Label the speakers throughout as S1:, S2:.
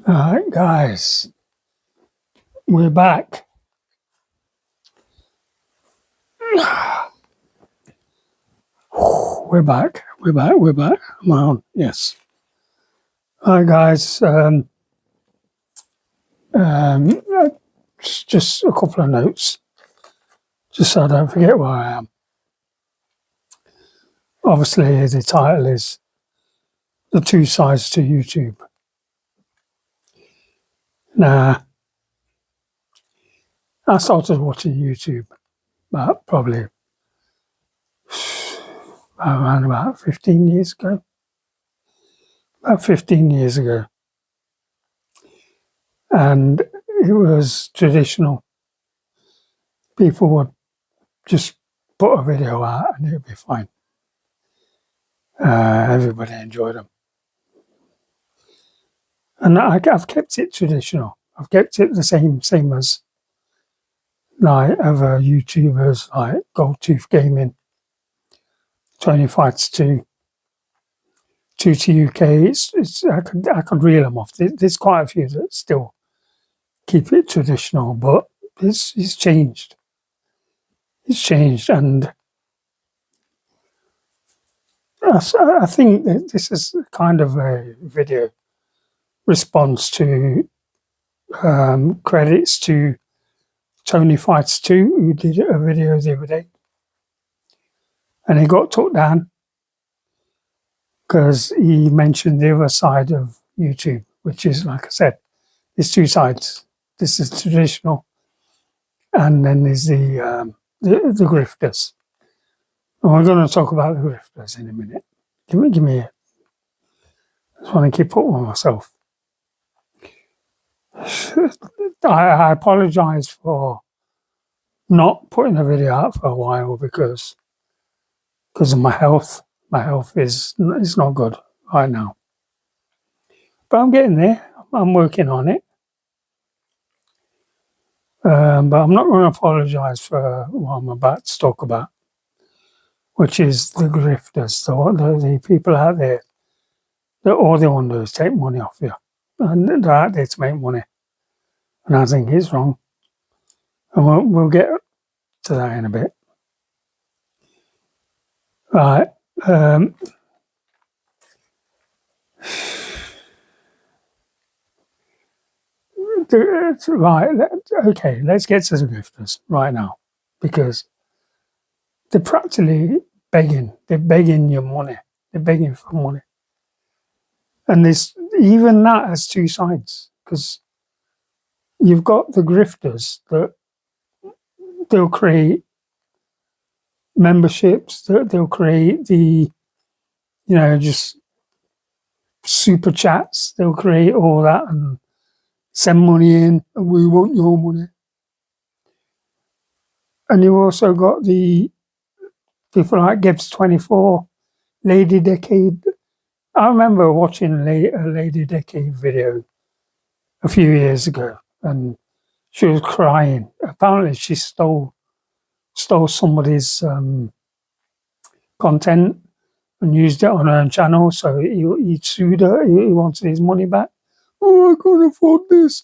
S1: Alright, guys, we're back. We're back. Am I on? Yes. Alright, guys. Just a couple of notes, just so I don't forget where I am. Obviously, the title is The Two Sides to YouTube. Now, I started watching YouTube probably around about 15 years ago. About 15 years ago. And it was traditional. People would just put a video out and it would be fine. Everybody enjoyed them. And I've kept it traditional. I've kept it the same as like other YouTubers like Goldtooth Gaming, 20 Fights 2, 2 to UK. I could reel them off. There's quite a few that still keep it traditional, but it's changed. It's changed, and I think that this is kind of a video response to credits to Tony Fights 2, who did a video the other day. And he got took down because he mentioned the other side of YouTube, which is, like I said, there's two sides. This is traditional, and then there's the grifters. And we're going to talk about the grifters in a minute. Give me a... I just want to keep up with myself. I apologise for not putting a video out for a while because of my health. My health is not good right now. But I'm getting there. I'm working on it. But I'm not going to apologise for what I'm about to talk about, which is the grifters, the people out there that all they want to do is take money off you. And they're out there to make money. And I think it's wrong. And we'll get to that in a bit. Right. Right. Okay, let's get to the grifters right now, because they're practically begging. They're begging your money. They're begging for money. And even that has two sides, because you've got the grifters that they'll create memberships, they'll create just super chats, they'll create all that and send money in, and we want your money. And you've also got the people like Gibbs24, Lady Decade. I remember watching a Lady Decade video a few years ago, and she was crying. Apparently she stole somebody's content and used it on her own channel, so he sued her. He wanted his money back. Oh, I can't afford this.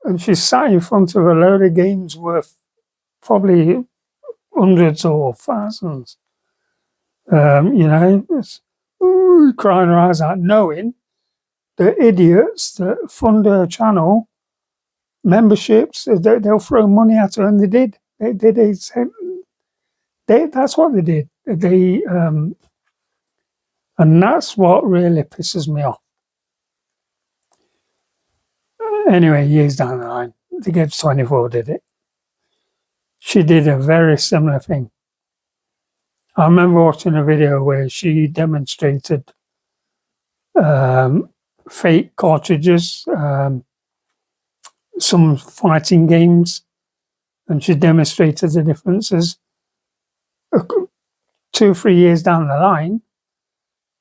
S1: And she sat in front of a load of games worth probably hundreds or thousands. Crying her eyes out, knowing the idiots that fund her channel memberships, they'll throw money at her, and they did. That's what they did. And that's what really pisses me off. Anyway, years down the line, the Gibbs24 did it. She did a very similar thing. I remember watching a video where she demonstrated fake cartridges, some fighting games, and she demonstrated the differences. 2 or 3 years down the line,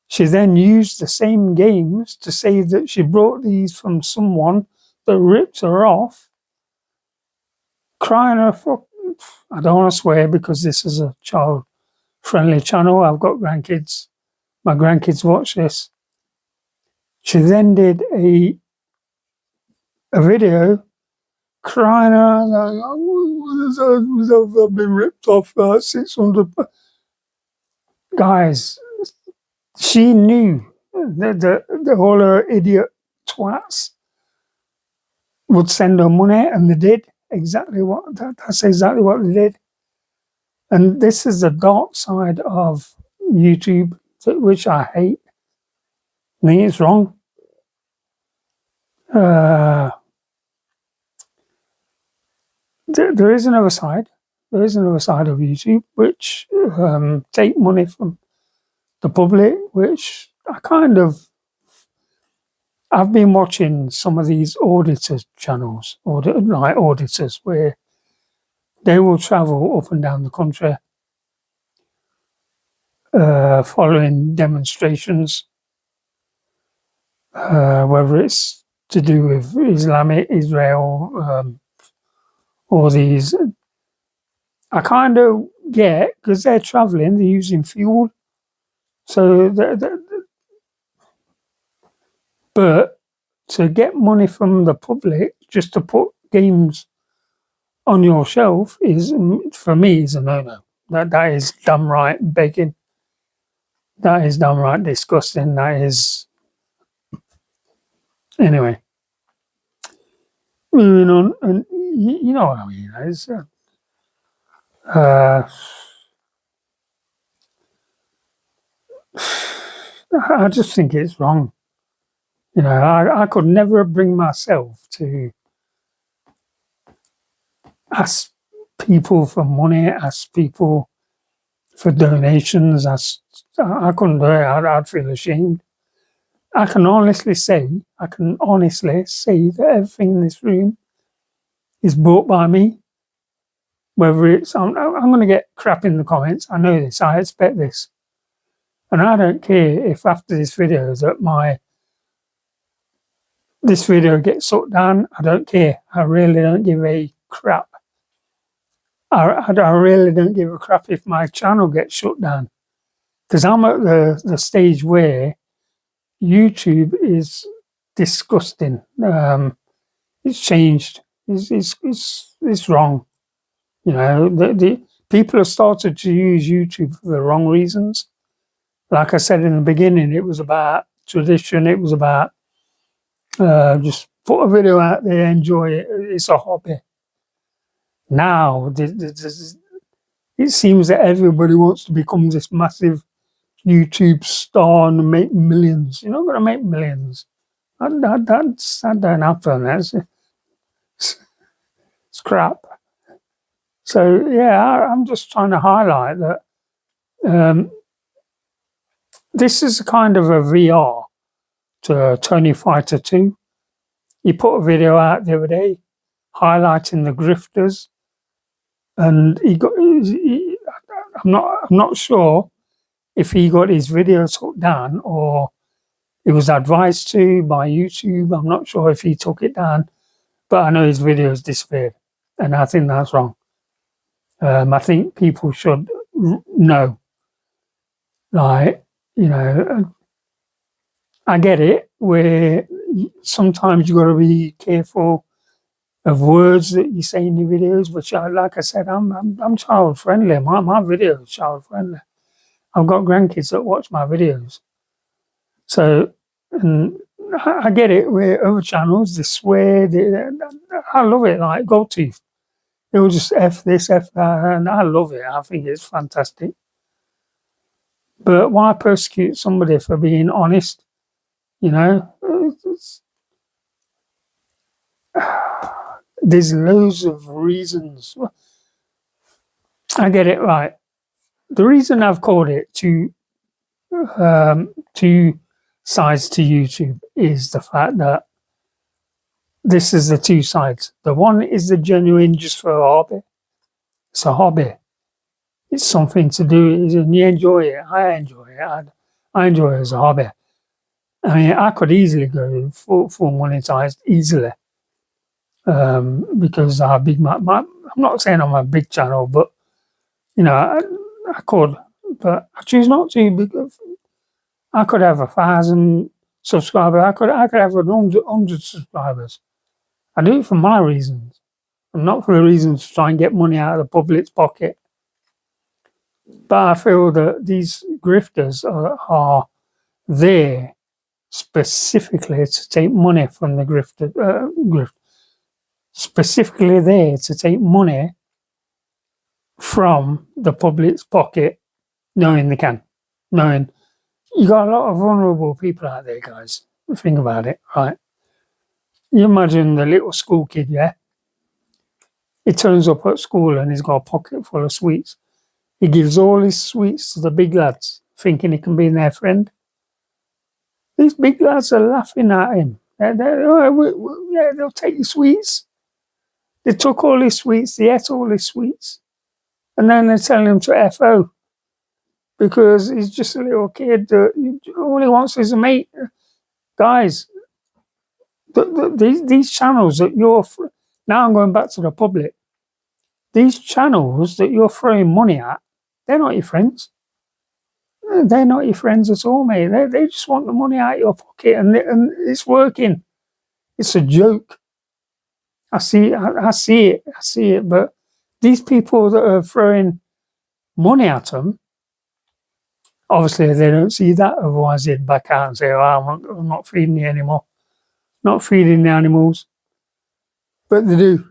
S1: she then used the same games to say that she brought these from someone that ripped her off, crying her for... I don't want to swear because this is a child-friendly channel. I've got grandkids. My grandkids watch this. She then did a a video crying out, like, oh, I've been ripped off 600. Guys, she knew that all her idiot twats would send her money, and they did that's exactly what they did. And this is the dark side of YouTube, which I hate. I think it's wrong. There is another side. There is another side of YouTube, which take money from the public, which I've been watching some of these auditor channels, like auditors, where they will travel up and down the country following demonstrations, whether it's to do with Israel, or these. I kind of get, because they're traveling, they're using fuel. So, but to get money from the public just to put games on your shelf for me, is a no-no. That is downright begging. That is downright disgusting. That is... Anyway. Moving on, and you know what I mean. It's, I just think it's wrong. You know, I could never bring myself to ask people for money, ask people for donations. I couldn't do it. I'd feel ashamed. I can honestly say that everything in this room is bought by me. Whether it's... I'm going to get crap in the comments. I know this. I expect this. And I don't care if after this video that this video gets shut down. I don't care. I really don't give a crap. I really don't give a crap if my channel gets shut down. Because I'm at the stage where YouTube is disgusting. It's changed. It's wrong. You know, the people have started to use YouTube for the wrong reasons. Like I said in the beginning, it was about tradition. It was about just put a video out there, enjoy it. It's a hobby. Now, it seems that everybody wants to become this massive YouTube star and make millions. You're not going to make millions. That don't happen. It's crap. So, yeah, I'm just trying to highlight that this is kind of a VR to Tony Fighter 2. He put a video out the other day highlighting the grifters, and I'm not sure if he got his video took down or it was advised to by YouTube. I'm not sure if he took it down, but I know his videos disappeared, and I think that's wrong. I think people should know. Like, you know, I get it, where sometimes you got to be careful of words that you say in your videos, which, like I said, I'm child friendly. My video is child friendly. I've got grandkids that watch my videos. So, and I get it, where other channels, they swear, I love it, like Goldtooth. They'll just F this, F that, and I love it. I think it's fantastic. But why persecute somebody for being honest? You know? There's loads of reasons. I get it, right. The reason I've called it two sides to YouTube is the fact that this is the two sides. The one is the genuine, just for a hobby. It's a hobby. It's something to do, and you enjoy it. I enjoy it. I enjoy it as a hobby. I mean, I could easily go full monetized, easily. Because how big I'm not saying I'm a big channel, but, you know, I could, but I choose not to, because I could have 1,000 subscribers. I could have 100 subscribers. I do it for my reasons, and not for the reasons to try and get money out of the public's pocket. But I feel that these grifters are there specifically to take money from the specifically there to take money from the public's pocket, knowing they can, knowing you got a lot of vulnerable people out there, guys. Think about it, right? You imagine the little school kid, yeah? He turns up at school and he's got a pocket full of sweets. He gives all his sweets to the big lads, thinking he can be their friend. These big lads are laughing at him. They'll take your sweets. They took all his sweets, they ate all his sweets. And then they're telling him to FO because he's just a little kid. All he wants is a mate. Guys, these channels that you're... Now I'm going back to the public. These channels that you're throwing money at, they're not your friends. They're not your friends at all, mate. They just want the money out of your pocket, and it's working. It's a joke. I see it. But these people that are throwing money at them, obviously they don't see that. Otherwise, they'd back out and say, "Oh, I'm not feeding you anymore. Not feeding the animals." But they do.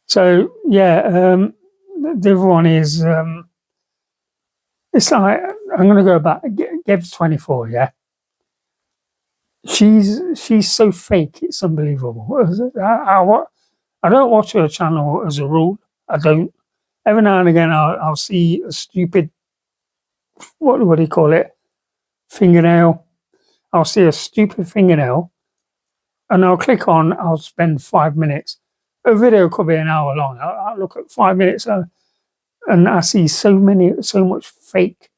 S1: So yeah, the other one is it's like, I'm going to go back. Geb's 24, yeah. She's so fake, it's unbelievable. I don't watch her channel as a rule. I don't. Every now and again, I'll see a stupid, what do you call it, fingernail. I'll see a stupid fingernail, and I'll spend 5 minutes. A video could be an hour long. I'll look at 5 minutes, and I see so much fake.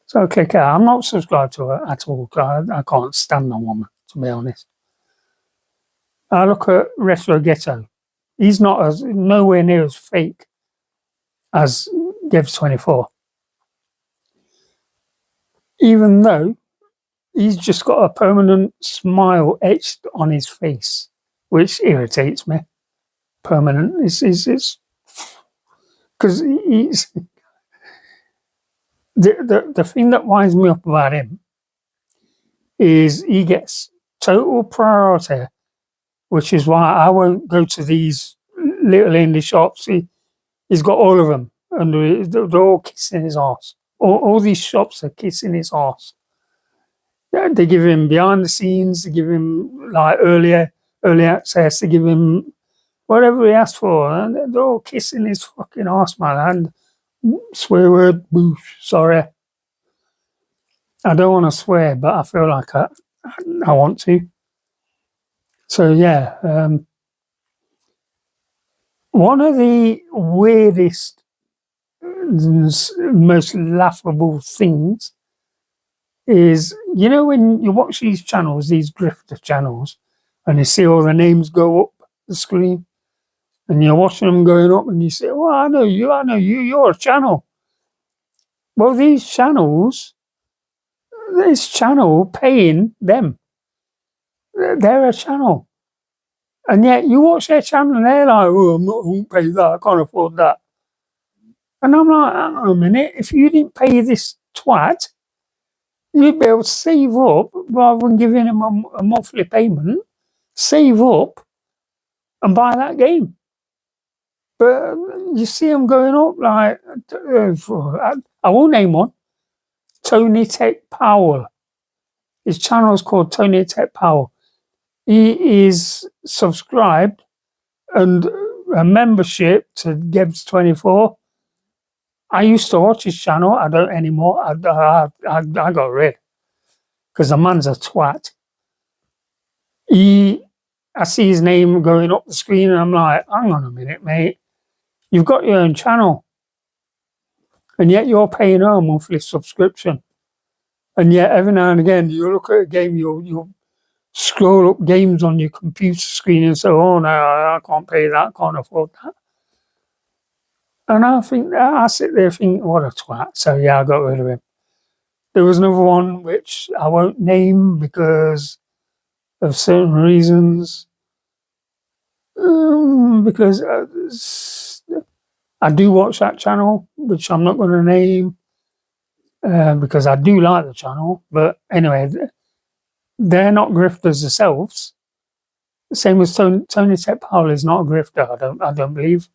S1: So I click out. I'm not subscribed to her at all. I can't stand the woman, to be honest. I look at Retro Ghetto. He's nowhere near as fake as Geb's 24. Even though he's just got a permanent smile etched on his face, which irritates me. Permanent. It's because he's the thing that winds me up about him is he gets total priority, which is why I won't go to these little indie shops. He's got all of them, and they're all kissing his arse. All these shops are kissing his arse. They give him behind the scenes, they give him like early access, they give him whatever he asks for, and they're all kissing his fucking arse, man. And swear word, boosh, sorry. I don't want to swear, but I feel like I want to. So yeah, one of the weirdest, most laughable things is, you know, when you watch these channels, these grifter channels, and you see all the names go up the screen, and you're watching them going up, and you say, "Well, I know you, you're a channel." Well, this channel paying them. They're a channel. And yet you watch their channel and they're like, "Oh, I won't pay that, I can't afford that." And I'm like, hang on a minute, if you didn't pay this twat, you'd be able to save up rather than giving him a monthly payment, save up and buy that game. But you see him going up like, I won't name one, Tony Tech Powell. His channel is called Tony Tech Powell. He is subscribed and a membership to Gebs 24. I used to watch his channel. I don't anymore. I got rid because the man's a twat. I see his name going up the screen and I'm like, hang on a minute, mate. You've got your own channel. And yet you're paying her a monthly subscription. And yet every now and again, you look at a game, you'll scroll up games on your computer screen and say, "Oh, no, I can't pay that, I can't afford that." And I sit there thinking, what a twat. So yeah, I got rid of him. There was another one which I won't name because of certain reasons. Because I do watch that channel, which I'm not going to name, because I do like the channel. But anyway, they're not grifters themselves. Same as Tony Tech Powell is not a grifter. I don't believe.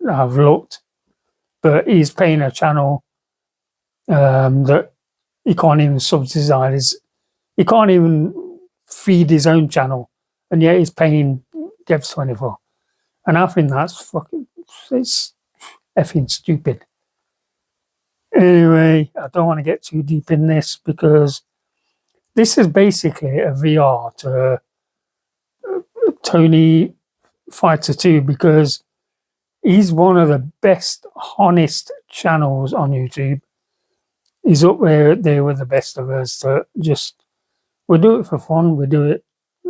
S1: I've looked, but he's paying a channel that he can't even subsidize. He can't even feed his own channel, and yet he's paying Devs24. And I think that's it's effing stupid. Anyway, I don't want to get too deep in this because this is basically a VR to Tony Fighter 2 because he's one of the best, honest channels on YouTube. He's up there with the best of us. So we do it for fun. We do it.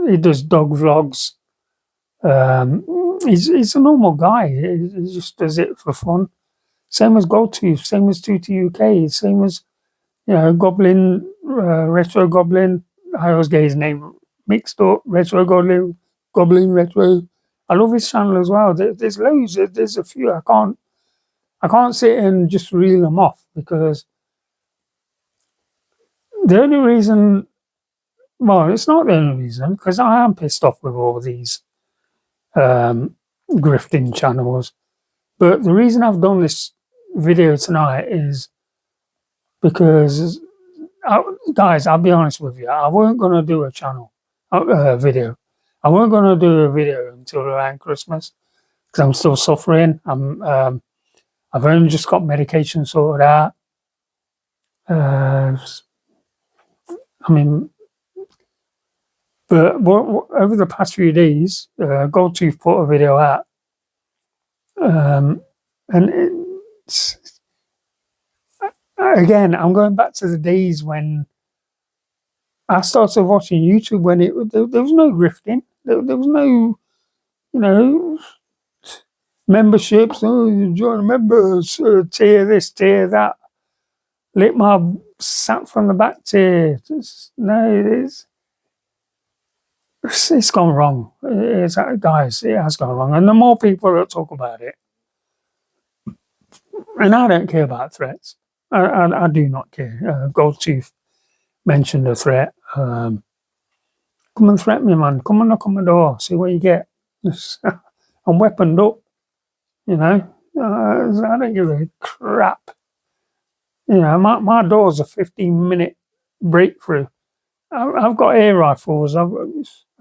S1: He does dog vlogs. He's a normal guy. He just does it for fun. Same as Goldtooth, same as Tutti UK, same as Goblin, Retro Goblin. I always get his name mixed up. Retro Goblin, Goblin Retro. I love his channel as well. There's loads. There's a few. I can't sit and just reel them off because the only reason. Well, it's not the only reason because I am pissed off with all these grifting channels. But the reason I've done this video tonight is because, guys, I'll be honest with you, I weren't going to do a video. I weren't going to do a video until around Christmas because I'm still suffering. I've only just got medication sorted out. But over the past few days, Goldtooth put a video out, and again, I'm going back to the days when I started watching YouTube when there was no grifting, there was no, memberships. Oh, you join members, tier this, tier that. Lick my sack from the back tier. No, it's gone wrong. Guys, it has gone wrong. And the more people that talk about it, and I don't care about threats. I do not care. Goldtooth mentioned a threat. Come and threaten me, man. Come and knock on my door. See what you get. I'm weaponed up. I don't give a crap. My door's a 15-minute breakthrough. I've got air rifles. I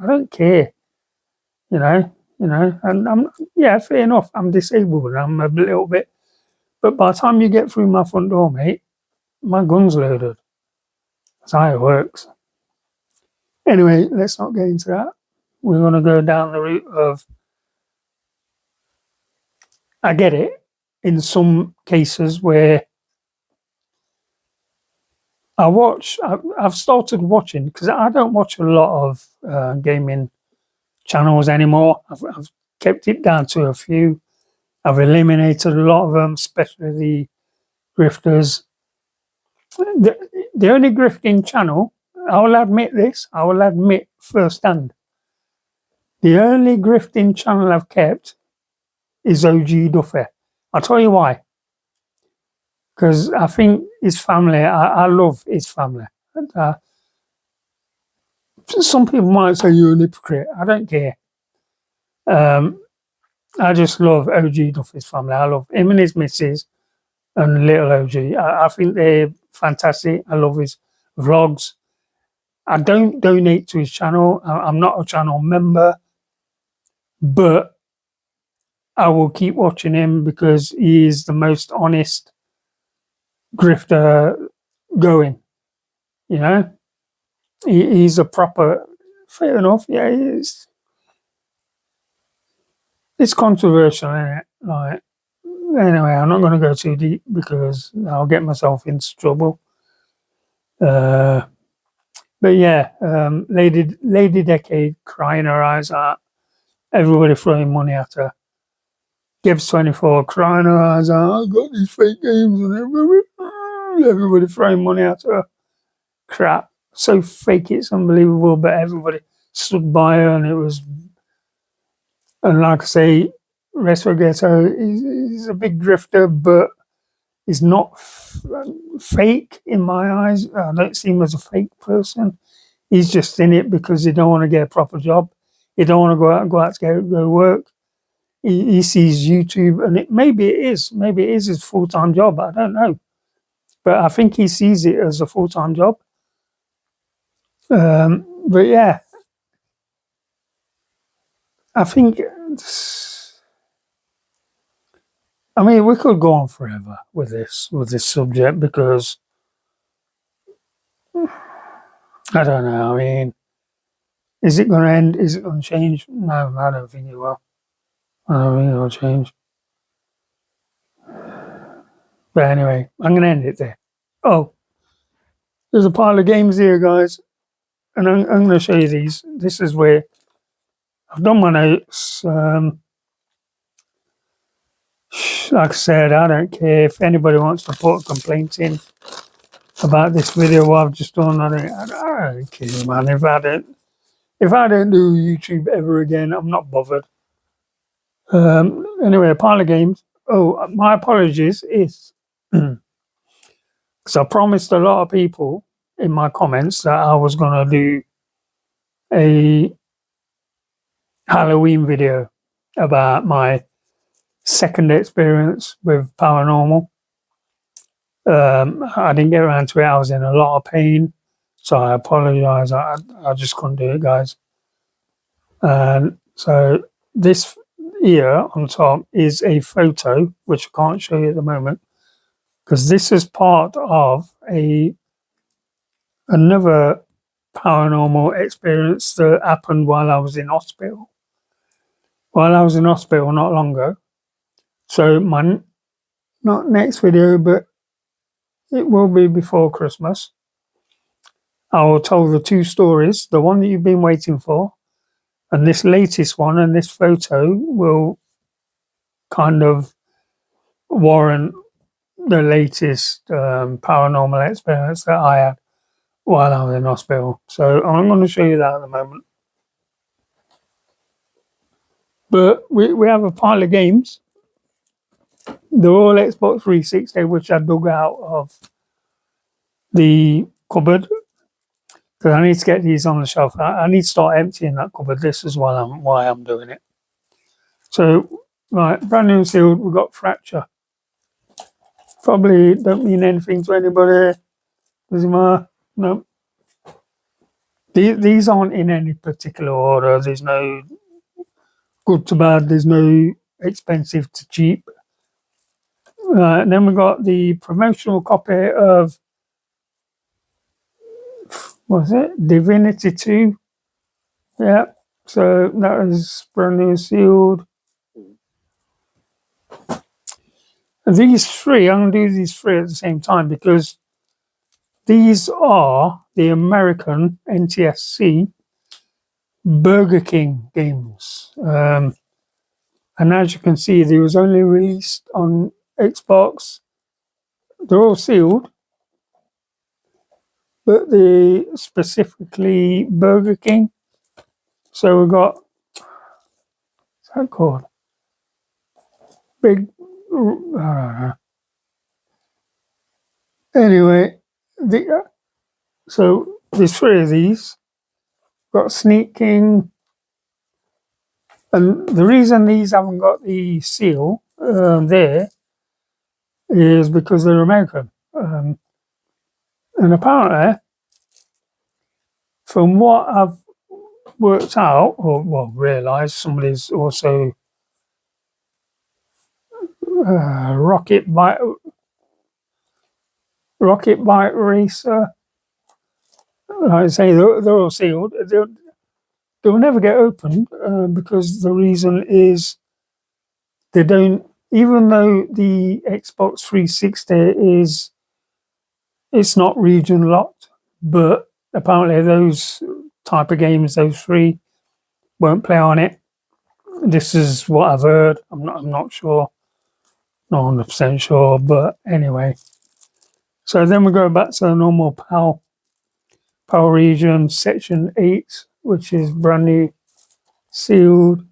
S1: don't care. And fair enough. I'm disabled. I'm a little bit, but by the time you get through my front door, mate, my gun's loaded. That's how it works. Anyway, let's not get into that. We're going to go down the route of, I get it, in some cases where I've started watching, because I don't watch a lot of gaming channels anymore. I've kept it down to a few. I've eliminated a lot of them, especially the grifters. The only grifting channel, I will admit firsthand, the only grifting channel I've kept is OG Duffy. I'll tell you why. Because I think his family, I love his family. Some people might say you're an hypocrite. I don't care. I just love OG Duffy's family. I love him and his missus and little OG. I think they're fantastic. I love his vlogs. I don't donate to his channel. I'm not a channel member, but I will keep watching him because he is the most honest grifter going. He's a proper, fair enough. Yeah, it's controversial, isn't it? Like, anyway, I'm not going to go too deep because I'll get myself into trouble. But yeah, Lady Decade crying her eyes out. Everybody throwing money at her. Gibbs24 crying her eyes out. I got these fake games and everybody throwing money at her. Crap. So fake, it's unbelievable. But everybody, stood by her, and it was, and like I say, Retro Ghetto is a big grifter, but he's not fake in my eyes. I don't see him as a fake person. He's just in it because he don't want to get a proper job. He don't want to go out to go work. He sees YouTube, and maybe it is his full-time job. I don't know, but I think he sees it as a full-time job. But yeah, I think. I mean, we could go on forever with this subject because I don't know. I mean, is it going to end? Is it going to change? No, I don't think it will. I don't think it will change. But anyway, I'm going to end it there. Oh, there's a pile of games here, guys, and I'm going to show you these. This is where I've done my notes. Like I said, I don't care if anybody wants to put a complaint in about this video what I've just done. I don't care, man. If I don't do YouTube ever again, I'm not bothered. Anyway, a pile of games. Oh, my apologies is because I promised a lot of people in my comments that I was going to do a Halloween video about my second experience with paranormal. I didn't get around to it. I was in a lot of pain, so I apologize. I just couldn't do it, guys. And so this here on top is a photo, which I can't show you at the moment, because this is part of another paranormal experience that happened while I was in hospital. While I was in hospital not long ago. So my not next video, but it will be before Christmas. I will tell the two stories, the one that you've been waiting for, and this latest one, and this photo will kind of warrant the latest paranormal experience that I had while I was in hospital. So I'm going to show you that at the moment. But we have a pile of games. They're all Xbox 360, which I dug out of the cupboard. Because I need to get these on the shelf. I need to start emptying that cupboard. This is why I'm doing it. So, right, brand new sealed, we've got Fracture. Probably don't mean anything to anybody. Doesn't matter. No. These aren't in any particular order. There's no good to bad. There's no expensive to cheap. And then we got the promotional copy of, what was it? Divinity 2. Yeah. So that is brand new sealed. And these three, I'm going to do these three at the same time because these are the American NTSC Burger King games. And as you can see, they was only released on Xbox. They're all sealed, but they specifically Burger King. So we've got, what's that called? Big, I don't know. Anyway, so there's three of these. Got Sneak King. And the reason these haven't got the seal there is because they're American. And apparently, from what I've worked out, or well, realised, somebody's also Rocket Bike Racer. Like I say, they're all sealed. They'll never get opened because the reason is they don't. Even though the Xbox 360 it's not region locked, but apparently those type of games, those three, won't play on it. This is what I've heard. I'm not sure, not 100% sure, but anyway. So then we go back to the normal PAL region, section 8, which is brand new, sealed.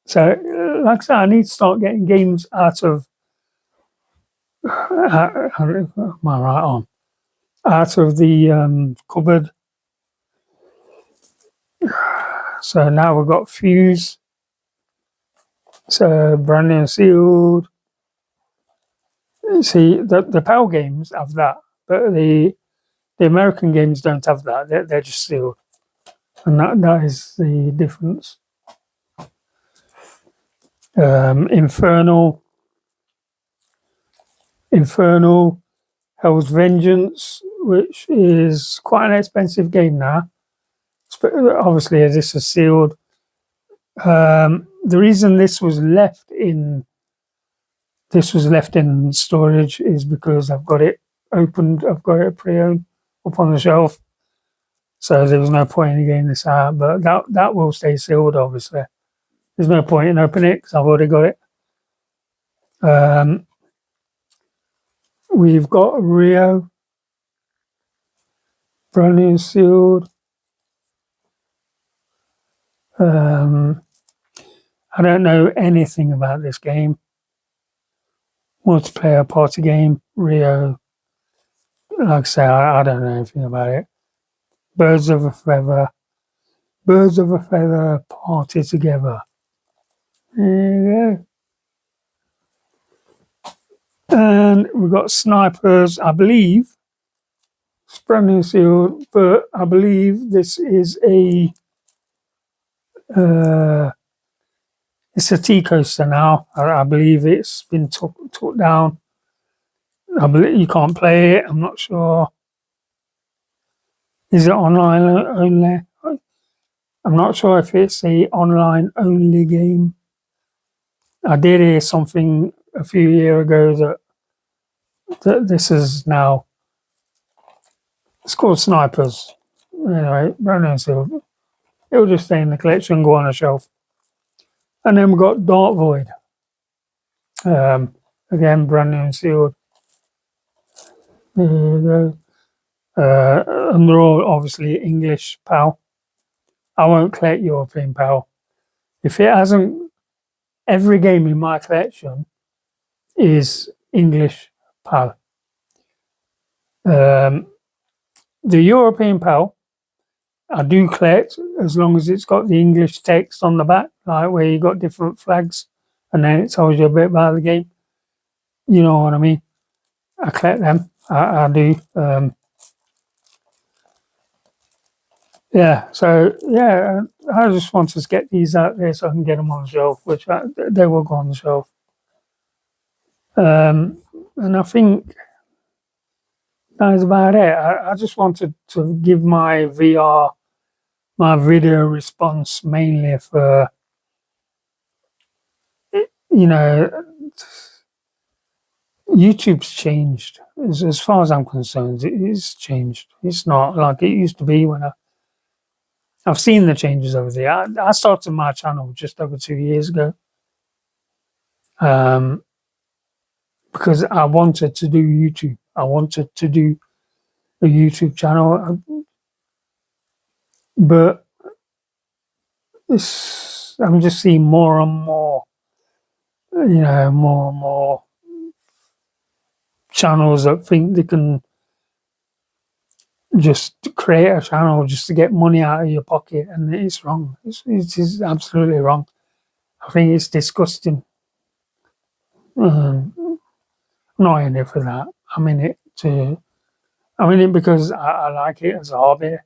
S1: So, like I said, I need to start getting games out of my right arm, out of the cupboard. So now we've got Fuse. So brand new sealed. See, the PAL games have that, but the American games don't have that. They're just sealed, and that is the difference. Infernal, Hell's Vengeance, which is quite an expensive game now. Obviously, this is sealed. The reason this was left in storage is because I've got it opened. I've got it pre-owned up on the shelf, so there was no point in getting this out. But that will stay sealed. Obviously, there's no point in opening it because I've already got it. We've got Rio, brand new sealed. I don't know anything about this game. Multiplayer party game, Rio. Like I say, I don't know anything about it. Birds of a feather party together. There you go. And we've got Snipers, I believe. It's brand new sealed, but I believe this is it's a tea coaster now. I believe it's been took down. I believe you can't play it. I'm not sure. Is it online only? I'm not sure if it's a online only game. I did hear something a few years ago that this is now. It's called Snipers. Anyway, brand new sealed. It'll just stay in the collection, go on a shelf. And then we've got Dark Void. Again, brand new and sealed. There you go. And they're all obviously English PAL. I won't collect European PAL. If it hasn't, every game in my collection is English PAL. The European PAL, I do collect as long as it's got the English text on the back, like where you got different flags, and then it tells you a bit about the game. You know what I mean? I collect them. I do. Yeah. So yeah, I just want to get these out there so I can get them on the shelf, which they will go on the shelf. And I think that's about it. I just wanted to give my video response mainly for, YouTube's changed. As far as I'm concerned, it's changed. It's not like it used to be when I've seen the changes over there. I started my channel just over 2 years ago, because I wanted to do YouTube. I wanted to do a YouTube channel, but I'm just seeing more and more, more and more channels that think they can just create a channel just to get money out of your pocket, and it's wrong. It is absolutely wrong. I think it's disgusting. I'm not in it for that. I'm in it because I like it as a hobby.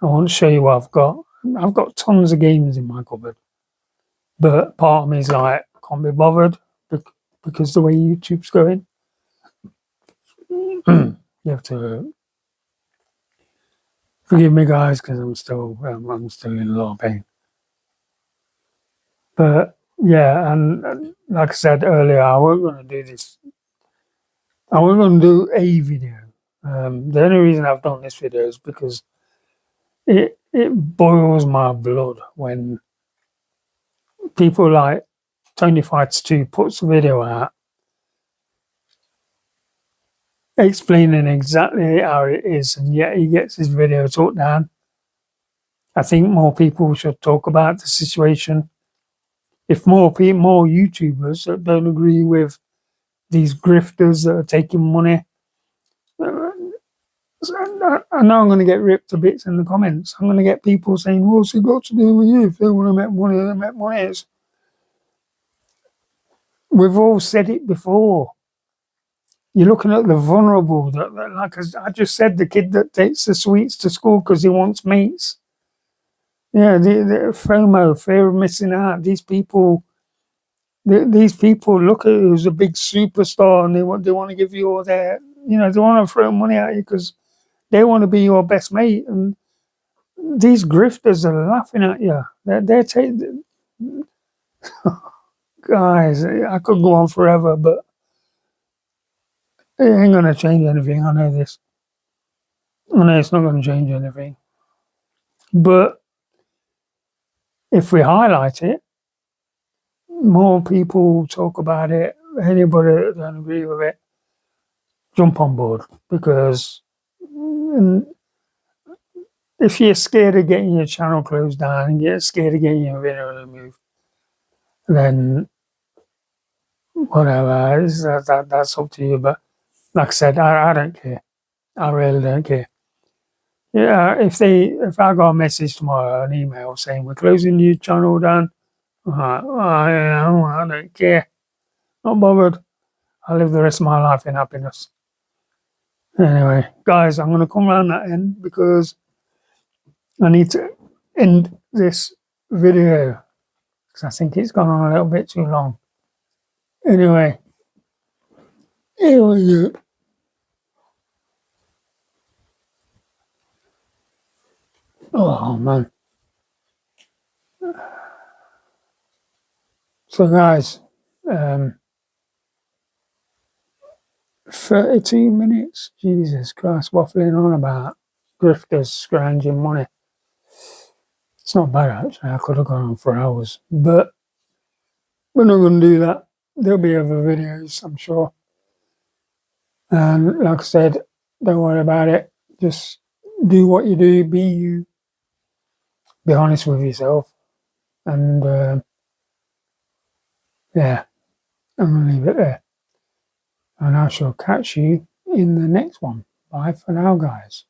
S1: I want to show you what I've got. I've got tons of games in my cupboard, but part of me is like, I can't be bothered because the way YouTube's going. You have to forgive me, guys, because I'm still in a lot of pain. But yeah, and like I said earlier, I wasn't going to do this. I wasn't going to do a video. The only reason I've done this video is because it boils my blood when people like Tony Fights 2 puts a video out explaining exactly how it is, and yet he gets his video took down. I think more people should talk about the situation. If more YouTubers that don't agree with these grifters that are taking money, I know I'm going to get ripped to bits in the comments. I'm going to get people saying, "What's it got to do with you? If they want to make money, they make money." We've all said it before. You're looking at the vulnerable. Like I just said, the kid that takes the sweets to school because he wants mates. Yeah, the FOMO, fear of missing out. These people look at you as a big superstar, and they want to give you all their, they want to throw money at you because they want to be your best mate. And these grifters are laughing at you. They're taking, guys. I could go on forever, but it ain't gonna change anything. I know this. I know it's not gonna change anything. But if we highlight it, more people talk about it. Anybody that don't agree with it, jump on board, because if you're scared of getting your channel closed down and you're scared of getting your video removed, then whatever, that's up to you. But like I said, I don't care. I really don't care. Yeah, if I got a message tomorrow, an email saying we're closing your channel down, I don't care. Not bothered. I'll live the rest of my life in happiness. Anyway, guys, I'm going to come around that end because I need to end this video because I think it's gone on a little bit too long. Anyway, here we go. Oh, man. So, guys, 32 minutes. Jesus Christ, waffling on about grifters scrounging money. It's not bad, actually. I could have gone on for hours. But we're not going to do that. There'll be other videos, I'm sure. And like I said, don't worry about it. Just do what you do. Be you. Be honest with yourself. And yeah, I'm going to leave it there. And I shall catch you in the next one. Bye for now, guys.